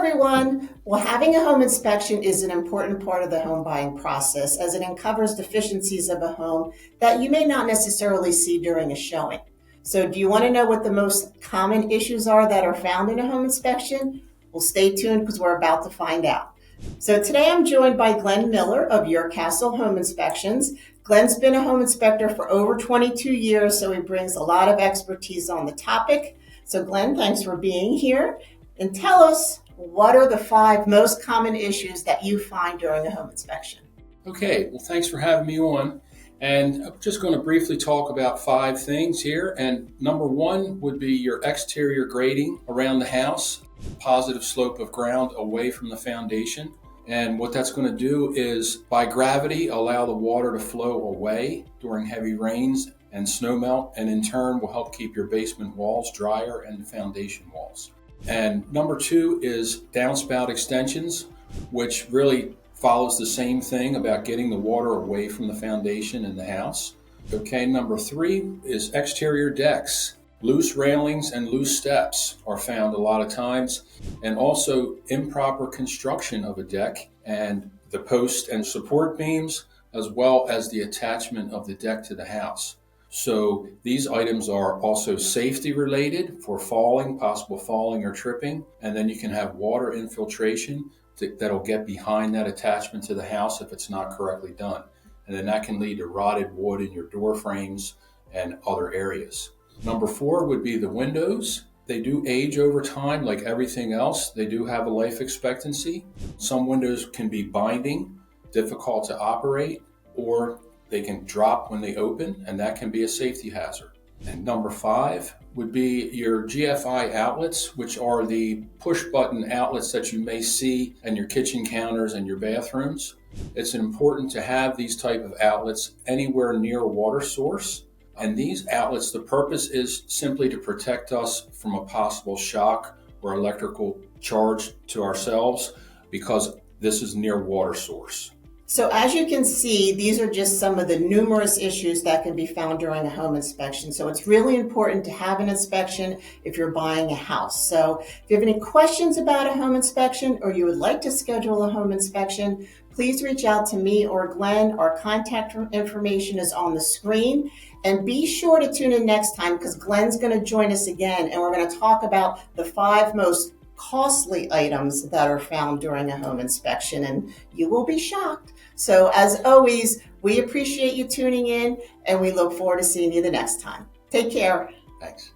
everyone. Well, having a home inspection is an important part of the home buying process as it uncovers deficiencies of a home that you may not necessarily see during a showing. So do you want to know what the most common issues are that are found in a home inspection? Well, stay tuned because we're about to find out. So today I'm joined by Glenn Miller of Your Castle Home Inspections. Glenn's been a home inspector for over 22 years, so he brings a lot of expertise on the topic. So Glenn, thanks for being here. And tell us, what are the 5 most common issues that you find during a home inspection? Okay, well, thanks for having me on. And I'm just going to briefly talk about 5 things here. And number 1 would be your exterior grading around the house, positive slope of ground away from the foundation. And what that's going to do is, by gravity, allow the water to flow away during heavy rains and snowmelt, and in turn will help keep your basement walls drier and the foundation walls. And number 2 is downspout extensions, which really follows the same thing about getting the water away from the foundation in the house. Okay, number 3 is exterior decks. Loose railings and loose steps are found a lot of times, and also improper construction of a deck and the post and support beams, as well as the attachment of the deck to the house. So these items are also safety related for falling, possible falling or tripping, and then you can have water infiltration that'll get behind that attachment to the house if it's not correctly done. And then that can lead to rotted wood in your door frames and other areas. Number 4 would be the windows. They do age over time like everything else. They do have a life expectancy. Some windows can be binding, difficult to operate, or they can drop when they open, and that can be a safety hazard. And number 5 would be your GFI outlets, which are the push button outlets that you may see in your kitchen counters and your bathrooms. It's important to have these type of outlets anywhere near a water source. And these outlets, the purpose is simply to protect us from a possible shock or electrical charge to ourselves, because this is near water source. So as you can see, these are just some of the numerous issues that can be found during a home inspection. So it's really important to have an inspection if you're buying a house. So if you have any questions about a home inspection, or you would like to schedule a home inspection, please reach out to me or Glenn. Our contact information is on the screen. And be sure to tune in next time, because Glenn's going to join us again, and we're going to talk about the 5 most costly items that are found during a home inspection, and you will be shocked. So as always, we appreciate you tuning in, and we look forward to seeing you the next time. Take care. Thanks.